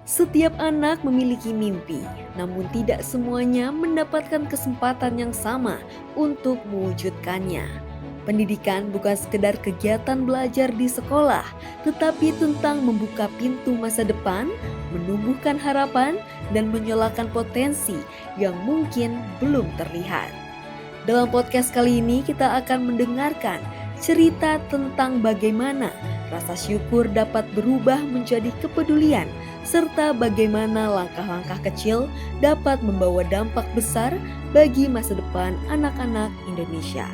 Setiap anak memiliki mimpi, namun tidak semuanya mendapatkan kesempatan yang sama untuk mewujudkannya. Pendidikan bukan sekedar kegiatan belajar di sekolah, tetapi tentang membuka pintu masa depan, menumbuhkan harapan, dan menyolakan potensi yang mungkin belum terlihat. Dalam podcast kali ini kita akan mendengarkan cerita tentang bagaimana rasa syukur dapat berubah menjadi kepedulian, serta bagaimana langkah-langkah kecil dapat membawa dampak besar bagi masa depan anak-anak Indonesia.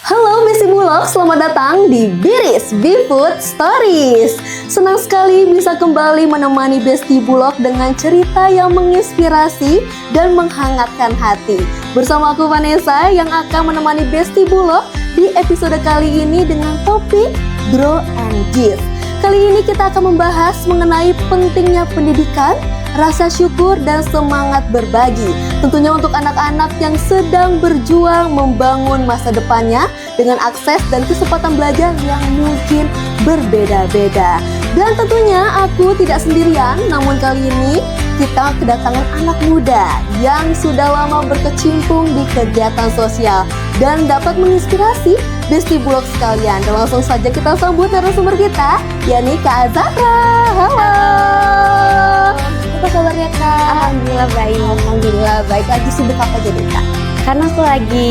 Halo Besti Bulog, selamat datang di Biris Food Stories. Senang sekali bisa kembali menemani Besti Bulog dengan cerita yang menginspirasi dan menghangatkan hati. Bersama aku Vanessa yang akan menemani Besti Bulog di episode kali ini dengan topik Grow and Give. Kali ini kita akan membahas mengenai pentingnya pendidikan, rasa syukur, dan semangat berbagi. Tentunya untuk anak-anak yang sedang berjuang membangun masa depannya dengan akses dan kesempatan belajar yang mungkin berbeda-beda. Dan tentunya aku tidak sendirian, namun kali ini kita kedatangan anak muda yang sudah lama berkecimpung di kegiatan sosial dan dapat menginspirasi Besti Bulog sekalian. Dan langsung saja kita sambut narasumber kita, yakni Kak Zahra. Halo. Apa kabarnya Kak? Alhamdulillah baik. Alhamdulillah baik. Lagi sibuk apa jadi Kak? Karena aku lagi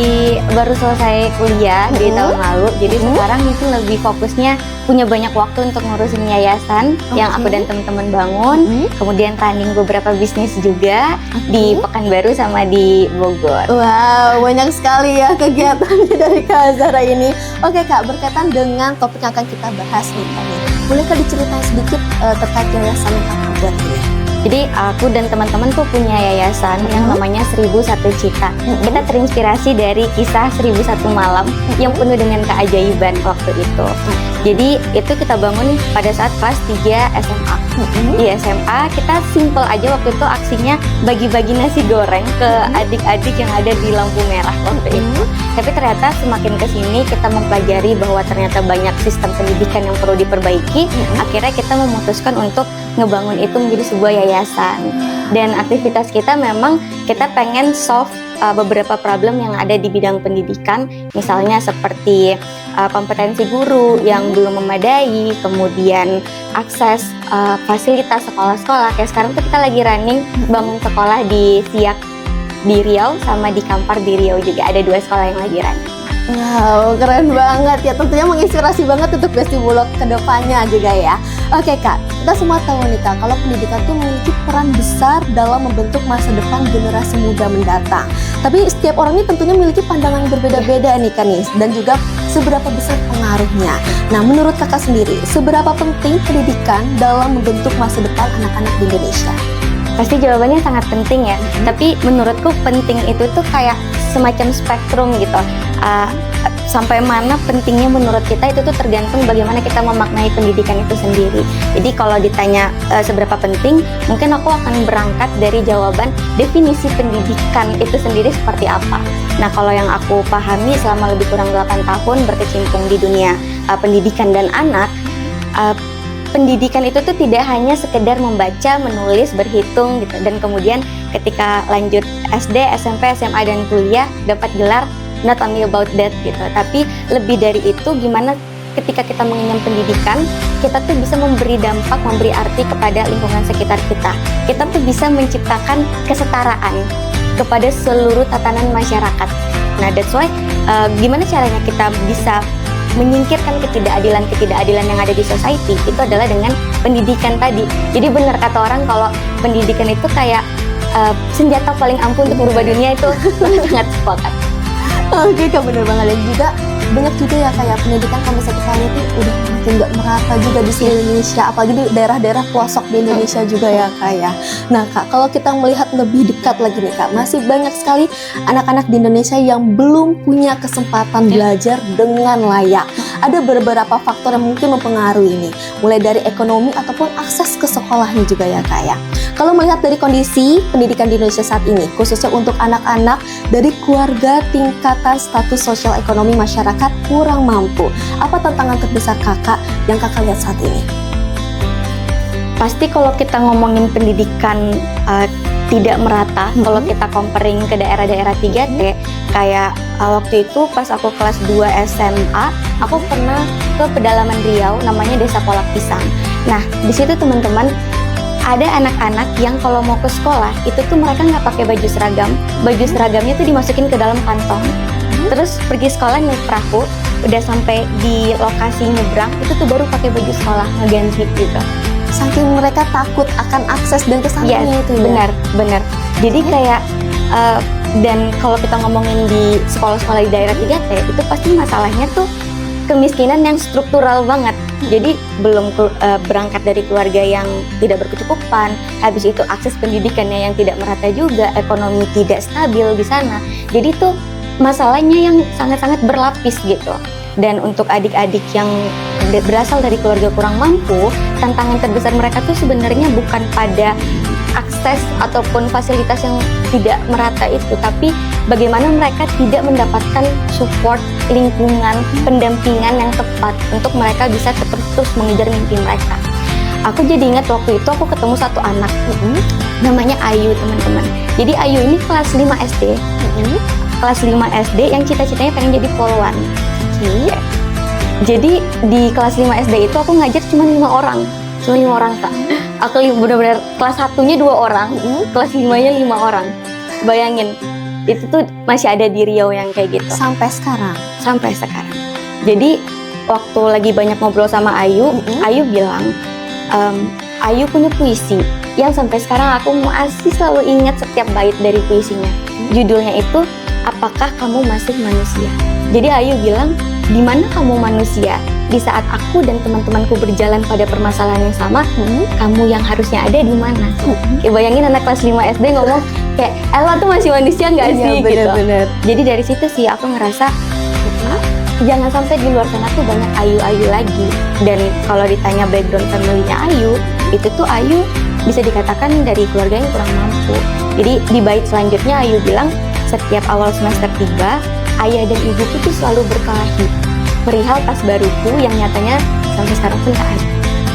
baru selesai kuliah di tahun lalu, jadi sekarang itu lebih fokusnya punya banyak waktu untuk ngurusin yayasan yang aku dan teman-teman bangun, kemudian running beberapa bisnis juga di Pekanbaru sama di Bogor. Wow, banyak sekali ya kegiatannya dari Kak Zahra ini. Oke Kak, berkaitan dengan topik yang akan kita bahas nih Kak. Bolehkah diceritain sedikit terkait yayasan yang Kakak buat ini? Jadi aku dan teman-teman tuh punya yayasan yang namanya 1001 Cita. Kita terinspirasi dari kisah 1001 Malam yang penuh dengan keajaiban waktu itu. Jadi itu kita bangun pada saat kelas 3 SMA. Di SMA kita simple aja waktu itu aksinya bagi-bagi nasi goreng ke adik-adik yang ada di lampu merah waktu itu. Tapi ternyata semakin kesini kita mempelajari bahwa ternyata banyak sistem pendidikan yang perlu diperbaiki. Akhirnya kita memutuskan untuk ngebangun itu menjadi sebuah yayasan. Dan aktivitas kita memang kita pengen solve beberapa problem yang ada di bidang pendidikan, misalnya seperti kompetensi guru yang belum memadai, kemudian akses fasilitas sekolah-sekolah. Kayak sekarang tuh kita lagi running bangun sekolah di Siak di Riau sama di Kampar di Riau juga, ada 2 sekolah yang lagi running. Wow, keren banget ya. Tentunya menginspirasi banget untuk Besti Bulog ke depannya juga ya. Oke Kak, kita semua tahu nih Kak, kalau pendidikan itu memiliki peran besar dalam membentuk masa depan generasi muda mendatang. Tapi setiap orang ini tentunya memiliki pandangan yang berbeda-beda nih Kak nih, dan juga seberapa besar pengaruhnya. Nah, menurut Kakak sendiri, seberapa penting pendidikan dalam membentuk masa depan anak-anak di Indonesia? Pasti jawabannya sangat penting ya, tapi menurutku penting itu tuh kayak semacam spektrum gitu. Sampai mana pentingnya menurut kita itu tuh tergantung bagaimana kita memaknai pendidikan itu sendiri. Jadi kalau ditanya seberapa penting, mungkin aku akan berangkat dari jawaban definisi pendidikan itu sendiri seperti apa. Nah, kalau yang aku pahami selama lebih kurang 8 tahun berkecimpung di dunia pendidikan dan anak, pendidikan itu tuh tidak hanya sekedar membaca, menulis, berhitung gitu, dan kemudian ketika lanjut SD, SMP, SMA, dan kuliah dapat gelar, not only about that gitu, tapi lebih dari itu gimana ketika kita mengenyam pendidikan, kita tuh bisa memberi dampak, memberi arti kepada lingkungan sekitar kita. Kita tuh bisa menciptakan kesetaraan kepada seluruh tatanan masyarakat. Nah, that's why gimana caranya kita bisa menyingkirkan ketidakadilan yang ada di society, itu adalah dengan pendidikan tadi. Jadi benar kata orang kalau pendidikan itu kayak senjata paling ampuh untuk merubah dunia, itu sangat sepakat. Oke Kak, bener banget. Dan juga banyak juga ya kayak pendidikan kalau misalnya kita lihat udah makin gak merata juga di seluruh Indonesia, apalagi di daerah-daerah pelosok di Indonesia juga ya Kak ya. Nah Kak, kalau kita melihat lebih dekat lagi nih Kak, masih banyak sekali anak-anak di Indonesia yang belum punya kesempatan belajar dengan layak. Ada beberapa faktor yang mungkin mempengaruhi ini, mulai dari ekonomi ataupun akses ke sekolahnya juga ya Kak ya. Kalau melihat dari kondisi pendidikan di Indonesia saat ini, khususnya untuk anak-anak dari keluarga tingkatan status sosial ekonomi masyarakat kurang mampu, apa tantangan terbesar kakak yang kakak lihat saat ini? Pasti kalau kita ngomongin pendidikan tidak merata, kalau kita comparing ke daerah-daerah 3T, kayak waktu itu pas aku kelas 2 SMA, aku pernah ke pedalaman Riau, namanya Desa Kolak Pisang. Nah, di situ teman-teman, ada anak-anak yang kalau mau ke sekolah, itu tuh mereka nggak pakai baju seragam. Baju seragamnya tuh dimasukin ke dalam kantong. Terus pergi sekolah naik perahu, udah sampai di lokasi nyebrang, itu tuh baru pakai baju sekolah, ngeganti gitu. Saking mereka takut akan akses dan kesananya itu ya? Benar. Jadi kayak dan kalau kita ngomongin di sekolah-sekolah di daerah 3T itu pasti masalahnya tuh kemiskinan yang struktural banget. Jadi belum berangkat dari keluarga yang tidak berkecukupan, habis itu akses pendidikannya yang tidak merata juga, ekonomi tidak stabil di sana. Jadi tuh masalahnya yang sangat-sangat berlapis gitu. Dan untuk adik-adik yang berasal dari keluarga kurang mampu, tantangan terbesar mereka tuh sebenarnya bukan pada akses ataupun fasilitas yang tidak merata itu, tapi bagaimana mereka tidak mendapatkan support lingkungan, pendampingan yang tepat untuk mereka bisa terus mengejar mimpi mereka. Aku jadi ingat waktu itu aku ketemu satu anak, namanya Ayu teman-teman. Jadi Ayu ini kelas 5 SD, kelas 5 SD yang cita-citanya pengen jadi polwan. Jadi di kelas 5 SD itu aku ngajar cuma 5 orang Kak. Aku benar-benar kelas 1-nya 2 orang, kelas 5-nya 5 orang. Bayangin, itu tuh masih ada di Riau yang kayak gitu. Sampai sekarang? Sampai sekarang. Jadi waktu lagi banyak ngobrol sama Ayu, Ayu bilang, Ayu punya puisi yang sampai sekarang aku masih selalu ingat setiap bait dari puisinya. Judulnya itu, Apakah Kamu Masih Manusia? Jadi Ayu bilang, di mana kamu manusia? Di saat aku dan teman-temanku berjalan pada permasalahan yang sama, kamu yang harusnya ada di mana? Kayak bayangin anak kelas 5 SD ngomong kayak, Ella tuh masih manusia nggak sih? Gitu. Jadi dari situ sih aku ngerasa, jangan sampai di luar sana tuh banyak Ayu-Ayu lagi. Dan kalau ditanya background family-nya Ayu, itu tuh Ayu bisa dikatakan dari keluarga yang kurang mampu. Jadi di bait selanjutnya Ayu bilang, setiap awal semester tiba, ayah dan ibuku tuh selalu berkelahi perihal tas baruku yang nyatanya sampai sekarang pun gak ada.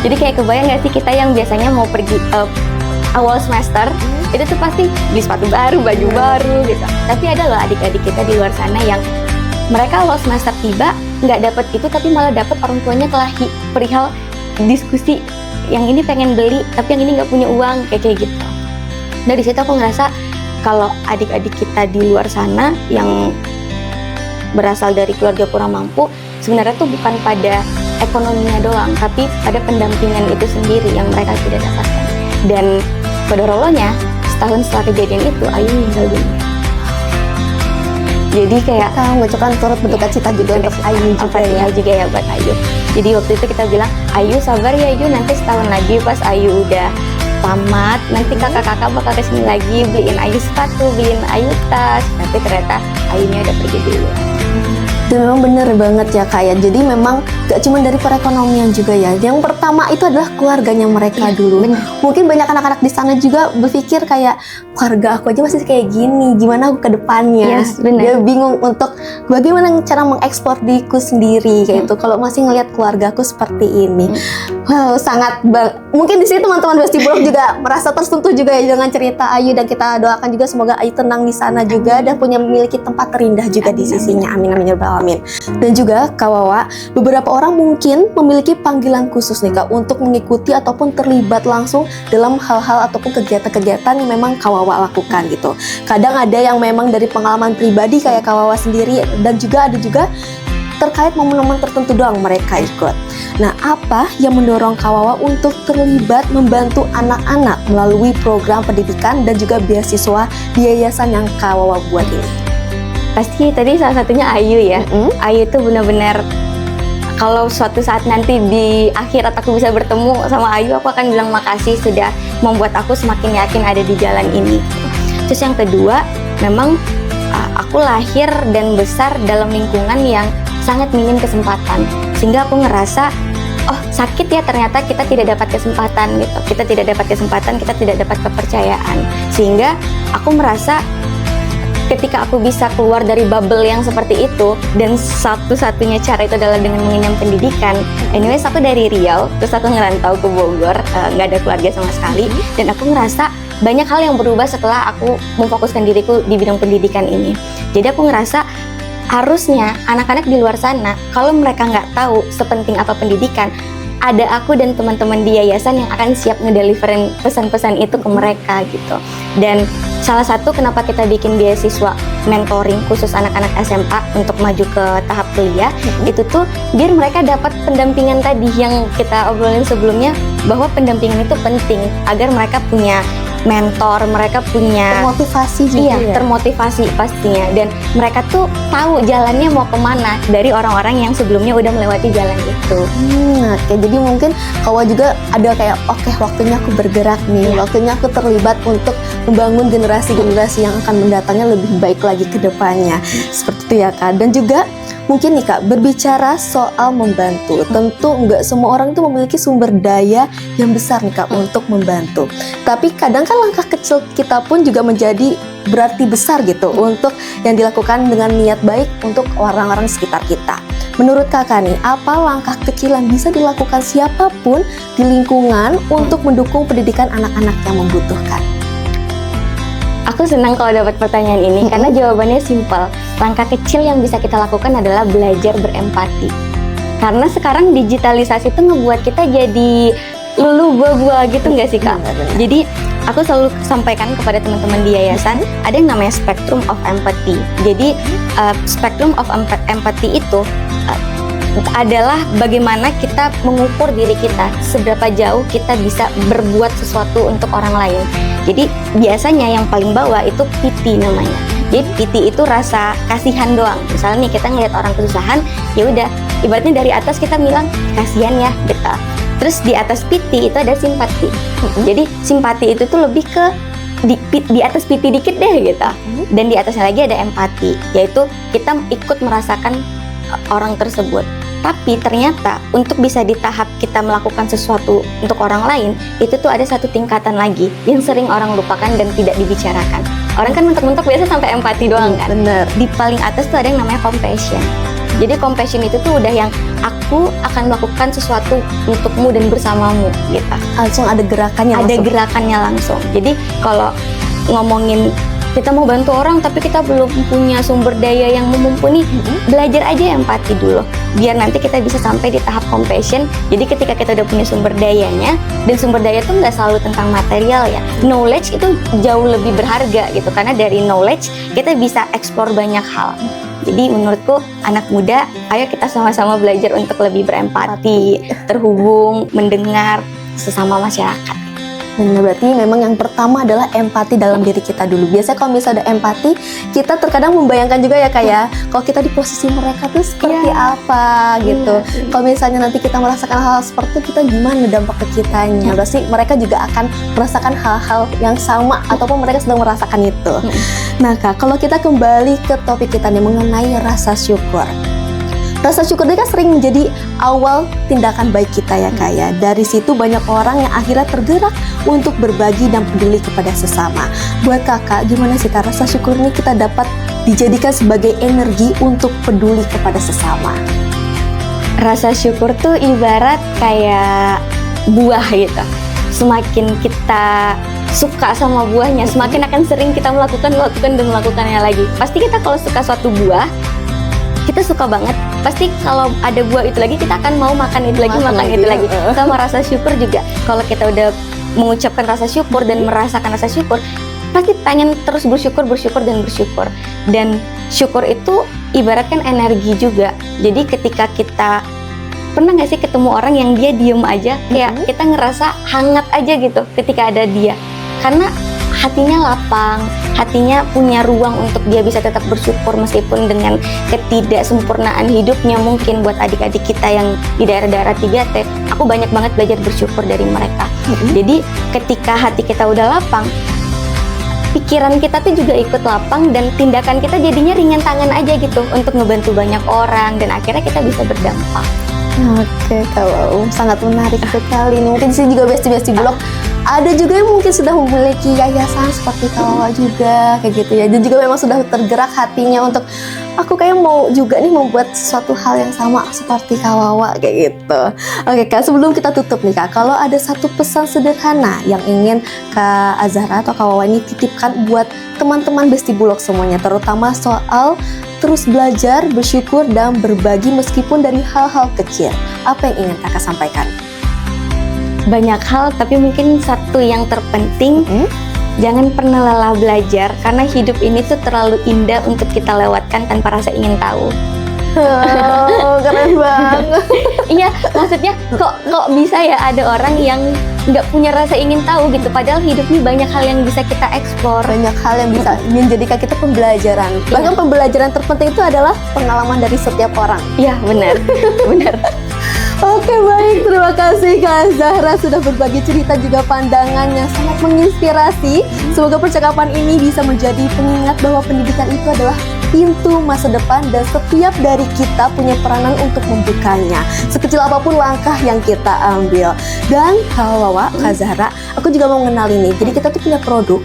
Jadi kayak kebayang gak sih kita yang biasanya mau pergi awal semester, itu tuh pasti beli sepatu baru, baju baru gitu. Tapi ada loh adik-adik kita di luar sana yang mereka awal semester tiba nggak dapet itu, tapi malah dapet orang tuanya kelahi perihal diskusi yang ini pengen beli tapi yang ini nggak punya uang kayak gitu. Dari situ aku ngerasa kalau adik-adik kita di luar sana yang berasal dari keluarga kurang mampu, sebenarnya tuh bukan pada ekonominya doang, tapi pada pendampingan itu sendiri yang mereka tidak dapatkan. Dan kodorolohnya, setahun setelah kejadian itu, Ayu meninggal dunia. Jadi kayak kita mengucapkan turut berduka cita juga untuk Ayu juga ya buat Ayu. Jadi waktu itu kita bilang, Ayu sabar ya Ayu, nanti setahun lagi pas Ayu udah tamat, nanti kakak-kakak bakal kesini lagi beliin Ayu sepatu, beliin Ayu tas. Tapi ternyata Ayunya udah pergi dulu. Dan memang bener banget ya Kak ya. Jadi memang gak cuma dari perekonomian juga ya. Yang pertama itu adalah keluarganya mereka dulu. Bener. Mungkin banyak anak-anak di sana juga berpikir kayak, keluarga aku aja masih kayak gini, gimana aku ke depannya? Dia bingung untuk bagaimana cara mengeksplor diriku sendiri kayak itu. Kalau masih ngelihat keluargaku seperti ini. Wow, sangat mungkin di sini teman-teman Besti Bulog juga merasa tersentuh juga ya dengan cerita Ayu, dan kita doakan juga semoga Ayu tenang di sana juga dan memiliki tempat terindah juga di sisinya. Amin amin ya rabbal alamin. Dan juga Kak Wawa, beberapa orang mungkin memiliki panggilan khusus nih Kak untuk mengikuti ataupun terlibat langsung dalam hal-hal ataupun kegiatan-kegiatan yang memang Kak Wawa lakukan gitu. Kadang ada yang memang dari pengalaman pribadi kayak Kak Wawa sendiri, dan juga ada juga terkait momen-momen tertentu doang mereka ikut. Nah, apa yang mendorong Kak Wawa untuk terlibat membantu anak-anak melalui program pendidikan dan juga beasiswa di yayasan yang Kak Wawa buat ini? Pasti tadi salah satunya Ayu ya. Ayu itu benar-benar kalau suatu saat nanti di akhirat aku bisa bertemu sama Ayu, aku akan bilang makasih sudah membuat aku semakin yakin ada di jalan ini. Terus yang kedua, memang aku lahir dan besar dalam lingkungan yang sangat minim kesempatan, sehingga aku ngerasa sakit ya, ternyata kita tidak dapat kesempatan gitu. Kita tidak dapat kesempatan, kita tidak dapat kepercayaan. Sehingga aku merasa ketika aku bisa keluar dari bubble yang seperti itu, dan satu-satunya cara itu adalah dengan mengenyam pendidikan. Anyways, aku dari Riau, terus aku ngerantau ke Bogor, nggak ada keluarga sama sekali, dan aku ngerasa banyak hal yang berubah setelah aku memfokuskan diriku di bidang pendidikan ini. Jadi aku ngerasa harusnya anak-anak di luar sana, kalau mereka nggak tahu sepenting apa pendidikan, ada aku dan teman-teman di yayasan yang akan siap ngedeliverin pesan-pesan itu ke mereka gitu. Dan salah satu kenapa kita bikin beasiswa mentoring khusus anak-anak SMA untuk maju ke tahap kuliah, itu tuh biar mereka dapat pendampingan tadi yang kita obrolin sebelumnya, bahwa pendampingan itu penting agar mereka punya mentor, mereka punya Termotivasi juga ya? Termotivasi pastinya, dan mereka tuh tahu jalannya mau kemana dari orang-orang yang sebelumnya udah melewati jalan itu. Oke, jadi mungkin Kawa juga ada kayak oke, waktunya aku bergerak nih, waktunya aku terlibat untuk membangun generasi-generasi yang akan mendatangnya lebih baik lagi ke depannya. Seperti itu ya Kak. Dan juga mungkin nih Kak, berbicara soal membantu, tentu nggak semua orang itu memiliki sumber daya yang besar nih Kak untuk membantu. Tapi kadang kan langkah kecil kita pun juga menjadi berarti besar gitu untuk yang dilakukan dengan niat baik untuk orang-orang sekitar kita. Menurut Kakak nih, apa langkah kecil yang bisa dilakukan siapapun di lingkungan untuk mendukung pendidikan anak-anak yang membutuhkan? Aku senang kalau dapat pertanyaan ini karena jawabannya simpel. Langkah kecil yang bisa kita lakukan adalah belajar berempati. Karena sekarang digitalisasi itu ngebuat kita jadi lulu buah-buah gitu nggak sih Kak? Jadi aku selalu sampaikan kepada teman-teman di yayasan, ada yang namanya spectrum of empathy. Jadi spectrum of empathy itu adalah bagaimana kita mengukur diri kita, seberapa jauh kita bisa berbuat sesuatu untuk orang lain. Jadi biasanya yang paling bawah itu pity namanya. Jadi pity itu rasa kasihan doang. Misalnya nih kita ngeliat orang kesusahan, ya udah ibaratnya dari atas kita bilang kasihan ya gitu. Terus di atas pity itu ada simpati. Jadi simpati itu tuh lebih ke di atas pity dikit deh gitu. Dan di atasnya lagi ada empati, yaitu kita ikut merasakan orang tersebut. Tapi ternyata untuk bisa di tahap kita melakukan sesuatu untuk orang lain, itu tuh ada satu tingkatan lagi yang sering orang lupakan dan tidak dibicarakan. Orang kan mentok-mentok biasa sampai empati doang kan. Bener. Di paling atas tuh ada yang namanya compassion. Jadi compassion itu tuh udah yang aku akan melakukan sesuatu untukmu dan bersamamu gitu. Langsung ada gerakannya. Ada gerakannya langsung. Jadi kalau ngomongin kita mau bantu orang tapi kita belum punya sumber daya yang mumpuni, belajar aja empati dulu biar nanti kita bisa sampai di tahap compassion. Jadi ketika kita udah punya sumber dayanya, dan sumber daya itu nggak selalu tentang material ya, knowledge itu jauh lebih berharga gitu, karena dari knowledge kita bisa explore banyak hal. Jadi menurutku anak muda, ayo kita sama-sama belajar untuk lebih berempati, terhubung, mendengar sesama masyarakat. Nah, berarti memang yang pertama adalah empati dalam diri kita dulu. Biasanya kalau misalnya ada empati, kita terkadang membayangkan juga ya kayak kalau kita di posisi mereka tuh seperti apa gitu. Kalau misalnya nanti kita merasakan hal seperti itu, kita gimana dampak ke kitanya? Berarti mereka juga akan merasakan hal-hal yang sama ataupun mereka sedang merasakan itu. Nah Kak, kalau kita kembali ke topik kita nih mengenai rasa syukur. Rasa syukur itu kan sering menjadi awal tindakan baik kita ya Kak ya. Dari situ banyak orang yang akhirnya tergerak untuk berbagi dan peduli kepada sesama. Buat Kakak, gimana sih Kak rasa syukur ini kita dapat dijadikan sebagai energi untuk peduli kepada sesama? Rasa syukur tuh ibarat kayak buah gitu. Semakin kita suka sama buahnya, semakin akan sering kita melakukannya lagi. Pasti kita kalau suka suatu buah, kita suka banget, pasti kalau ada buah itu lagi kita akan mau makan itu lagi, makan itu lagi. Sama rasa syukur juga, kalau kita udah mengucapkan rasa syukur dan merasakan rasa syukur, pasti pengen terus bersyukur. Dan syukur itu ibaratkan energi juga. Jadi ketika kita pernah nggak sih ketemu orang yang dia diem aja, kayak kita ngerasa hangat aja gitu ketika ada dia, karena hatinya lapang, hatinya punya ruang untuk dia bisa tetap bersyukur meskipun dengan ketidaksempurnaan hidupnya. Mungkin buat adik-adik kita yang di daerah-daerah 3T, aku banyak banget belajar bersyukur dari mereka. Jadi ketika hati kita udah lapang, pikiran kita tuh juga ikut lapang, dan tindakan kita jadinya ringan tangan aja gitu untuk ngebantu banyak orang, dan akhirnya kita bisa berdampak. Oke, kalau sangat menarik sekali. Mungkin di sini juga Besti Bulog ada juga yang mungkin sudah memiliki yayasan seperti Kak Wawa juga, kayak gitu ya. Dan juga memang sudah tergerak hatinya untuk aku kayak mau juga nih membuat sesuatu hal yang sama seperti Kak Wawa, kayak gitu. Oke Kak, sebelum kita tutup nih Kak, kalau ada satu pesan sederhana yang ingin Kak Azahra atau Kak Wawa ini titipkan buat teman-teman Besti Bulog semuanya, terutama soal terus belajar, bersyukur, dan berbagi meskipun dari hal-hal kecil. Apa yang ingin Kakak sampaikan? Banyak hal, tapi mungkin satu yang terpenting, jangan pernah lelah belajar, karena hidup ini tuh terlalu indah untuk kita lewatkan tanpa rasa ingin tahu. Oh, keren banget. Iya, maksudnya kok bisa ya ada orang yang nggak punya rasa ingin tahu gitu, padahal hidup ini banyak hal yang bisa kita eksplor. Banyak hal yang bisa menjadikan kita pembelajaran. Bahkan pembelajaran terpenting itu adalah pengalaman dari setiap orang. Iya, benar. Benar. Oke, baik, terima kasih Kak Zahra sudah berbagi cerita juga pandangan yang sangat menginspirasi. Semoga percakapan ini bisa menjadi pengingat bahwa pendidikan itu adalah pintu masa depan dan setiap dari kita punya peranan untuk membukanya. Sekecil apapun langkah yang kita ambil. Dan kalau Wawa, Kak Zahra, aku juga mau kenal ini. Jadi kita tuh punya produk.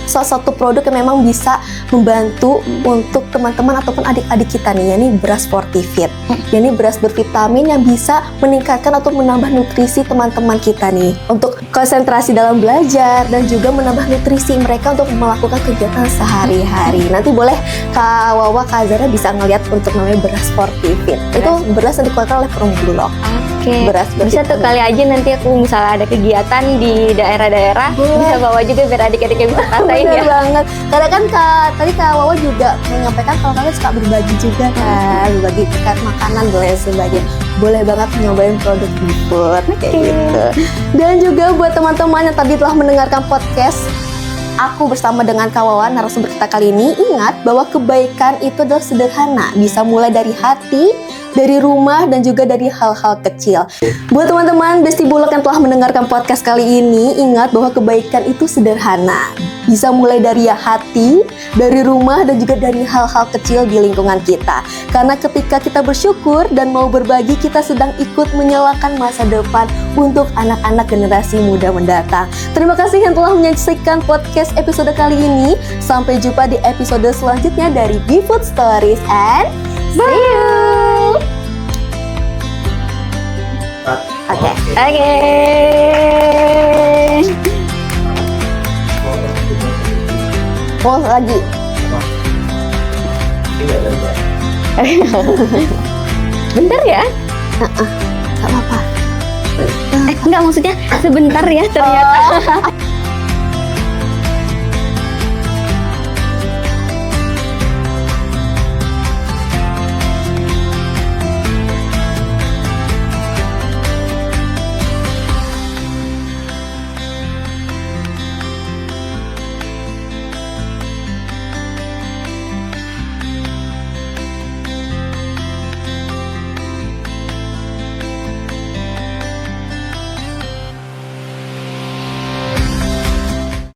Salah satu produk yang memang bisa membantu untuk teman-teman ataupun adik-adik kita nih, yakni beras Fortifit. Yakni beras bervitamin yang bisa meningkatkan atau menambah nutrisi teman-teman kita nih untuk konsentrasi dalam belajar dan juga menambah nutrisi mereka untuk melakukan kegiatan sehari-hari. Nanti boleh Kak Wawa, Kak Zahra bisa ngeliat untuk namanya beras Fortifit. Itu beras yang dikeluarkan oleh Perum Bulog. Oke, Beras bisa tuh kali aja nanti aku misalnya ada kegiatan di daerah-daerah, bisa bawa juga biar adik-adiknya bisa rasain Bener ya. banget. Karena kan tadi Kak Wawa juga menyampaikan kalau kalian suka berbagi juga kan, berbagi dekat makanan boleh sebagainya. Boleh banget nyobain produk BeFood kayak gitu. Dan juga buat teman-teman yang tadi telah mendengarkan podcast aku bersama dengan Kak Wawa, narasumber kita kali ini, ingat bahwa kebaikan itu adalah sederhana, bisa mulai dari hati, dari rumah, dan juga dari hal-hal kecil. Buat teman-teman Besti Bulog yang telah mendengarkan podcast kali ini, ingat bahwa kebaikan itu sederhana, bisa mulai dari hati, dari rumah, dan juga dari hal-hal kecil di lingkungan kita. Karena ketika kita bersyukur dan mau berbagi, kita sedang ikut menyalakan masa depan untuk anak-anak generasi muda mendatang. Terima kasih yang telah menyaksikan podcast episode kali ini. Sampai jumpa di episode selanjutnya dari BeFood Stories and see you. Oke. Mau lagi. Bentar ya? Gak apa-apa. Enggak, maksudnya sebentar ya ternyata.